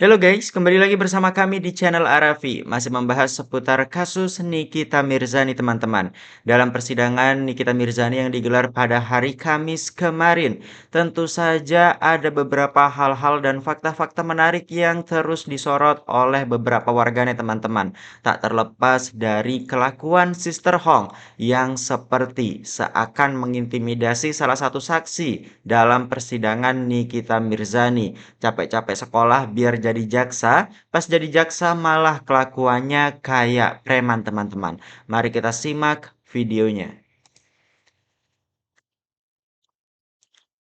Halo guys, kembali lagi bersama kami di channel Arafi, masih membahas seputar kasus Nikita Mirzani teman-teman. Dalam persidangan Nikita Mirzani yang digelar pada hari Kamis kemarin, tentu saja ada beberapa hal-hal dan fakta-fakta menarik yang terus disorot oleh beberapa warganet teman-teman. Tak terlepas dari kelakuan Sister Hong yang seperti seakan mengintimidasi salah satu saksi dalam persidangan Nikita Mirzani. Capek-capek sekolah biar jadi jaksa, pas jadi jaksa malah kelakuannya kayak preman teman-teman. Mari kita simak videonya.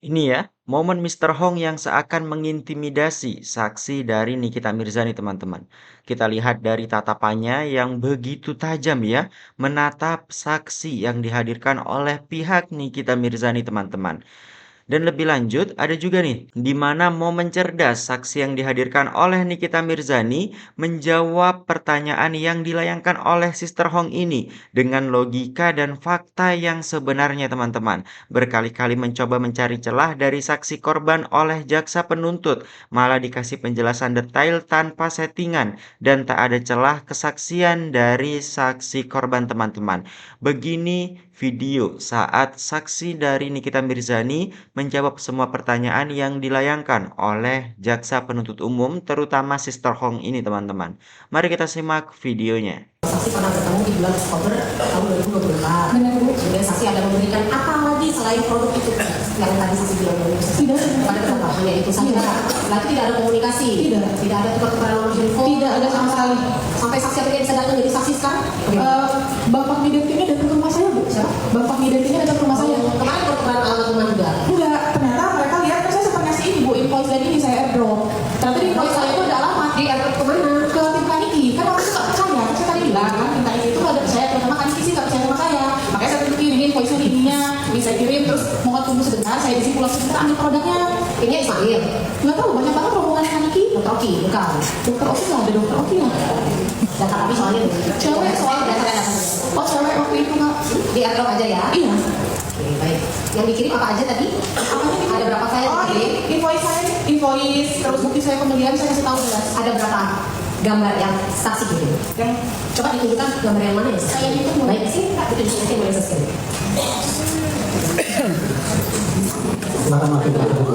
Ini ya, momen Mister Hong yang seakan mengintimidasi saksi dari Nikita Mirzani teman-teman. Kita lihat dari tatapannya yang begitu tajam ya, menatap saksi yang dihadirkan oleh pihak Nikita Mirzani teman-teman. Dan lebih lanjut, ada juga nih, di mana momen cerdas saksi yang dihadirkan oleh Nikita Mirzani menjawab pertanyaan yang dilayangkan oleh Sister Hong ini dengan logika dan fakta yang sebenarnya teman-teman. Berkali-kali mencoba mencari celah dari saksi korban oleh jaksa penuntut, malah dikasih penjelasan detail tanpa settingan dan tak ada celah kesaksian dari saksi korban teman-teman. Begini video saat saksi dari Nikita Mirzani menjawab semua pertanyaan yang dilayangkan oleh jaksa penuntut umum, terutama Sister Hong ini teman-teman. Mari kita simak videonya. Saksi pernah bertemu di bulan Oktober tahun 2024. Benar, Bu. Kemudian saksi ada memberikan apa lagi selain produk itu yang tadi saksi bilang dulu? Tidak. Pada tempat hanya itu saja. Setelah itu tidak ada komunikasi. Tidak ada tukar-tukaran nomor info. Tidak ada sama sekali. Sampai saksi akhirnya bisa datang jadi saksi sekarang? Bapak Midantinya datang ke rumah saya, Bu. Siapa? Bapak Midantinya datang ke rumah saya. Kemarin tukar-tukaran alamat rumah juga. Enggak, ternyata mereka lihat kan saya sempat ngasih ini, Bu, invoice dan ini saya airdrop. Ternyata di invoice saya itu ada alamat Di airdrop kemana? ke tim Kaniki. Kan waktu itu nggak percaya, kan saya tadi bilang kan tim Kaniki itu ada percaya, terutama Kaniki sih nggak percaya sama saya. Makanya saya tunjukin ini invoice-nya ininya, bisa kirim, terus mohon tunggu sebentar, saya di sini pulang sebentar ambil produknya. Ini Ismail. Nggak tahu, banyak banget rombongan Kaniki. Dokter Oki, bukan. Dokter Oki nggak ada dokter Oki nggak? Data kami soalnya Cewek soal data. Oh cewek waktu itu nggak? Di airdrop aja ya. Iya. Oke, baik. Yang dikirim apa aja tadi? Ada berapa file yang Oh, dikirim? invoice saya, invoice, terus bukti saya pembelian saya kasih tahu jelas. Ada berapa gambar yang saksi kirim? Yang Coba ditunjukkan gambar yang mana ya? Saya itu Baik, sini Kak, itu di sini boleh saya kirim. Silakan masuk ke dalam.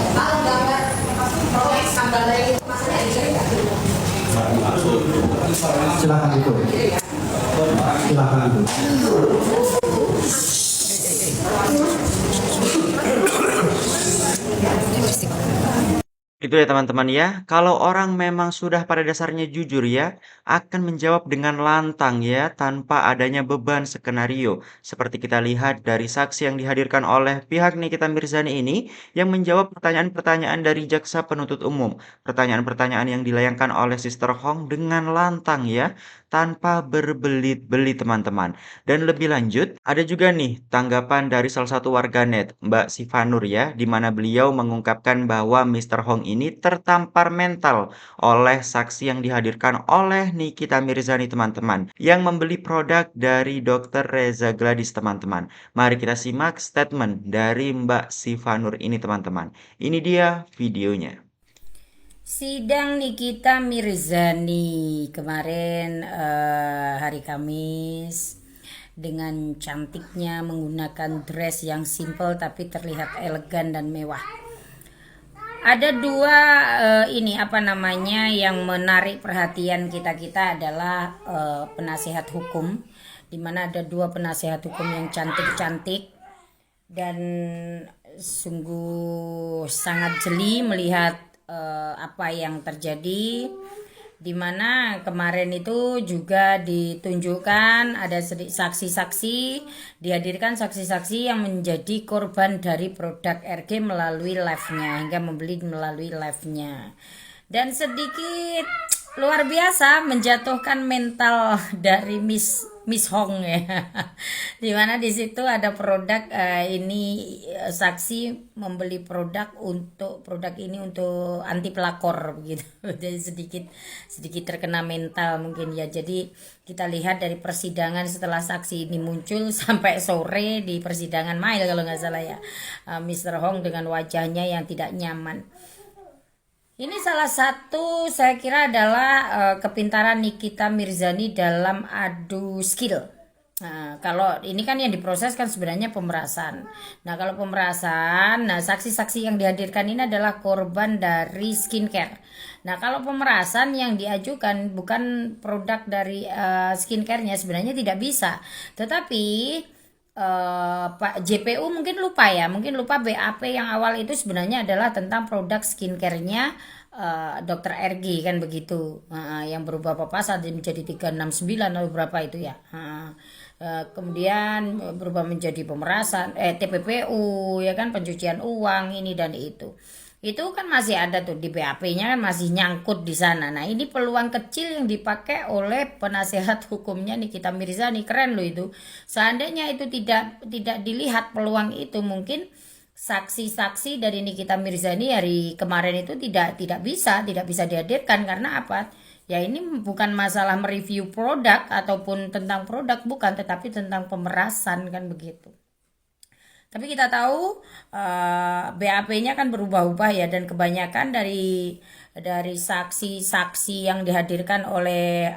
Kalau gambar proyek gambar itu maksudnya dikirim nggak? Silakan itu. Silakan itu. Itu ya teman-teman ya, kalau orang memang sudah pada dasarnya jujur ya, akan menjawab dengan lantang ya, tanpa adanya beban skenario. Seperti kita lihat dari saksi yang dihadirkan oleh pihak Nikita Mirzani ini, yang menjawab pertanyaan-pertanyaan dari jaksa penuntut umum. Pertanyaan-pertanyaan yang dilayangkan oleh Sister Hong dengan lantang ya, tanpa berbelit-belit teman-teman. Dan lebih lanjut, ada juga nih tanggapan dari salah satu warganet, Mbak Sivanur ya, di mana beliau mengungkapkan bahwa Mister Hong ini tertampar mental oleh saksi yang dihadirkan oleh Nikita Mirzani teman-teman, yang membeli produk dari Dr. Reza Gladis teman-teman. Mari kita simak statement dari Mbak Sivanur ini teman-teman. Ini dia videonya. Sidang Nikita Mirzani kemarin hari Kamis dengan cantiknya menggunakan dress yang simple tapi terlihat elegan dan mewah. Ada dua yang menarik perhatian kita adalah penasihat hukum, di mana ada dua penasihat hukum yang cantik-cantik dan sungguh sangat jeli melihat apa yang terjadi, di mana kemarin itu juga ditunjukkan ada saksi-saksi, dihadirkan saksi-saksi yang menjadi korban dari produk RG melalui live-nya hingga membeli melalui live-nya. Dan sedikit luar biasa menjatuhkan mental dari Miss Hong ya. Dimana di situ ada produk saksi membeli produk ini untuk anti pelakor begitu. Jadi sedikit terkena mental mungkin ya. Jadi kita lihat dari persidangan setelah saksi ini muncul sampai sore di persidangan Mail kalau nggak salah ya. Mr. Hong dengan wajahnya yang tidak nyaman. Ini salah satu saya kira adalah kepintaran Nikita Mirzani dalam adu skill. Nah, kalau ini kan yang diproses kan sebenarnya pemerasan. Nah, kalau pemerasan, saksi-saksi yang dihadirkan ini adalah korban dari skincare. Nah, kalau pemerasan yang diajukan bukan produk dari skincare-nya sebenarnya tidak bisa. Tetapi Pak JPU mungkin lupa BAP yang awal itu sebenarnya adalah tentang produk skincare-nya Dr. RG kan begitu. Yang berubah pasal menjadi 369 atau berapa itu ya. Kemudian berubah menjadi pemerasan TPPU ya kan, pencucian uang ini dan itu kan masih ada tuh di BAP-nya kan masih nyangkut di sana. Nah, ini peluang kecil yang dipakai oleh penasehat hukumnya Nikita Mirzani, keren loh itu. Seandainya itu tidak dilihat peluang itu, mungkin saksi-saksi dari Nikita Mirzani hari kemarin itu tidak bisa dihadirkan. Karena apa? Ya ini bukan masalah mereview produk ataupun tentang produk, bukan, tetapi tentang pemerasan kan begitu. Tapi kita tahu BAP-nya kan berubah-ubah ya, dan kebanyakan dari saksi-saksi yang dihadirkan oleh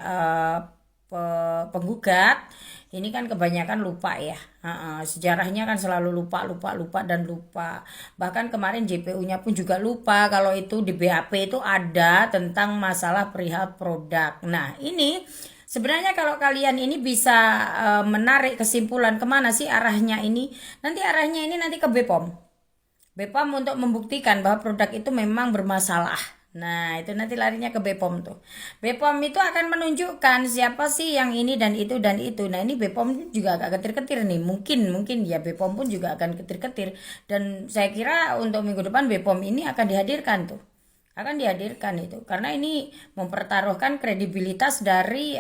penggugat ini kan kebanyakan lupa ya. Sejarahnya kan selalu lupa. Bahkan kemarin JPU-nya pun juga lupa kalau itu di BAP itu ada tentang masalah perihal produk. Nah, ini sebenarnya kalau kalian ini bisa menarik kesimpulan kemana sih arahnya ini. Arahnya ini nanti ke BPOM. BPOM untuk membuktikan bahwa produk itu memang bermasalah. Nah, itu nanti larinya ke BPOM tuh. BPOM itu akan menunjukkan siapa sih yang ini dan itu. Nah, ini BPOM juga agak ketir-ketir nih. Mungkin ya BPOM pun juga akan ketir-ketir. Dan saya kira untuk minggu depan BPOM ini akan dihadirkan tuh. Itu karena ini mempertaruhkan kredibilitas dari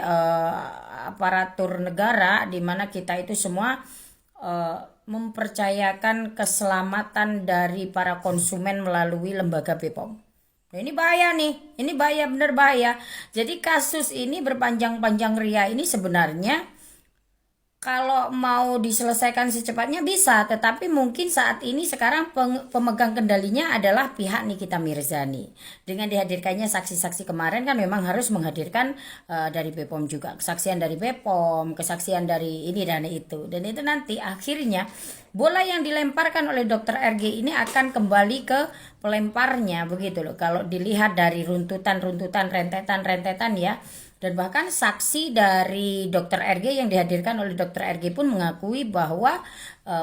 aparatur negara, di mana kita itu semua mempercayakan keselamatan dari para konsumen melalui lembaga BPOM. Nah, ini bahaya nih, benar bahaya. Jadi kasus ini berpanjang-panjang ria ini sebenarnya kalau mau diselesaikan secepatnya bisa, tetapi mungkin saat ini sekarang pemegang kendalinya adalah pihak Nikita Mirzani. Dengan dihadirkannya saksi-saksi kemarin kan memang harus menghadirkan dari BPOM juga, kesaksian dari BPOM, kesaksian dari ini dan itu. Dan itu nanti akhirnya bola yang dilemparkan oleh Dr. RG ini akan kembali ke pelemparnya begitu loh. Kalau dilihat dari runtutan, rentetan ya. Dan bahkan saksi dari Dr. RG yang dihadirkan oleh Dr. RG pun mengakui bahwa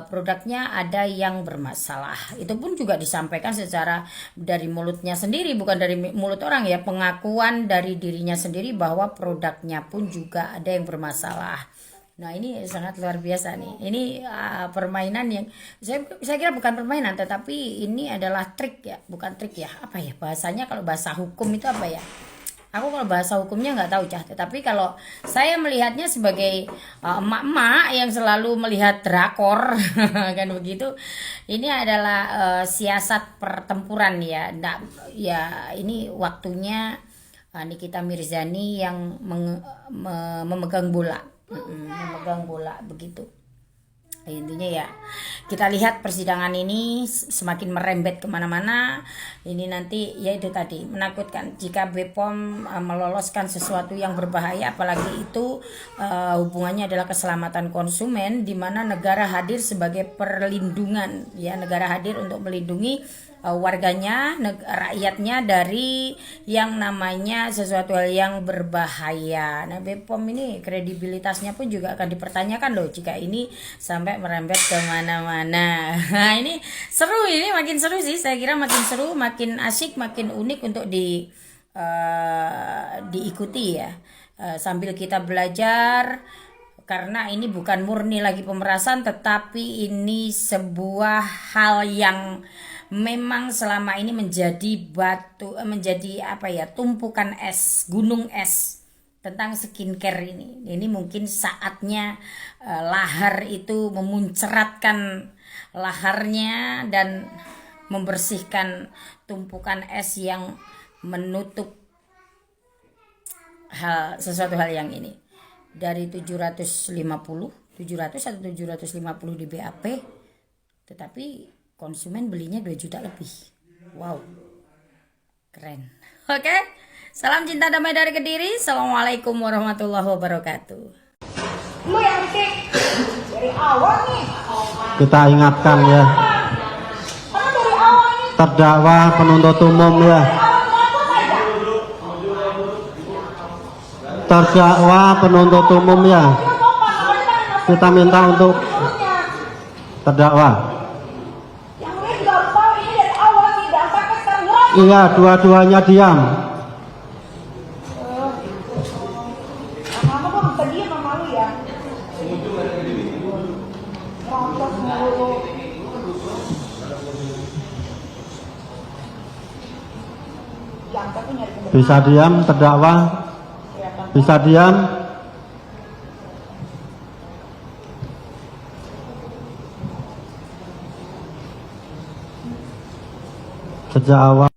produknya ada yang bermasalah. Itu pun juga disampaikan secara dari mulutnya sendiri, bukan dari mulut orang ya. Pengakuan dari dirinya sendiri bahwa produknya pun juga ada yang bermasalah. Nah, ini sangat luar biasa nih. Ini permainan yang saya kira bukan permainan, tetapi ini adalah trik ya, bukan trik ya. Apa ya bahasanya, kalau bahasa hukum itu apa ya? Aku kalau bahasa hukumnya nggak tahu Cah, tapi kalau saya melihatnya sebagai emak-emak yang selalu melihat drakor kan begitu, ini adalah siasat pertempuran ya. Ya ini waktunya Nikita Mirzani yang memegang bola, begitu. Intinya ya kita lihat persidangan ini semakin merembet kemana-mana. Ini nanti ya itu tadi menakutkan jika BPOM meloloskan sesuatu yang berbahaya, apalagi itu hubungannya adalah keselamatan konsumen, di mana negara hadir sebagai perlindungan ya, negara hadir untuk melindungi warganya, rakyatnya dari yang namanya sesuatu hal yang berbahaya. Nah, BPOM ini kredibilitasnya pun juga akan dipertanyakan loh jika ini sampai merembet kemana-mana. Nah, ini seru, ini makin seru sih, saya kira makin seru, makin asik, makin unik untuk diikuti ya, sambil kita belajar. Karena ini bukan murni lagi pemerasan, tetapi ini sebuah hal yang memang selama ini menjadi tumpukan es, gunung es tentang skincare ini. Ini mungkin saatnya lahar itu memunceratkan laharnya dan membersihkan tumpukan es yang menutup sesuatu hal yang ini. Dari 700 atau 750 di BAP, tetapi konsumen belinya 2 juta lebih. Wow, keren. Oke, salam cinta damai dari Kediri. Assalamualaikum warahmatullahi wabarakatuh. Lu yang cek dari awal nih. Kita ingatkan ya, Karena dari awal nih terdakwa penuntut umum ya, terdakwa penuntut umum ya, kita minta untuk terdakwa. yang gue juga harus tahu ini dari awal sih dan sampai sekarang ngeras. Iya, dua-duanya diam. Lama-lama gue bisa diem sama lu ya. Rontok mulu. Yang satu nyari kebenaran. Bisa diam terdakwa, bisa diam. Sejak awal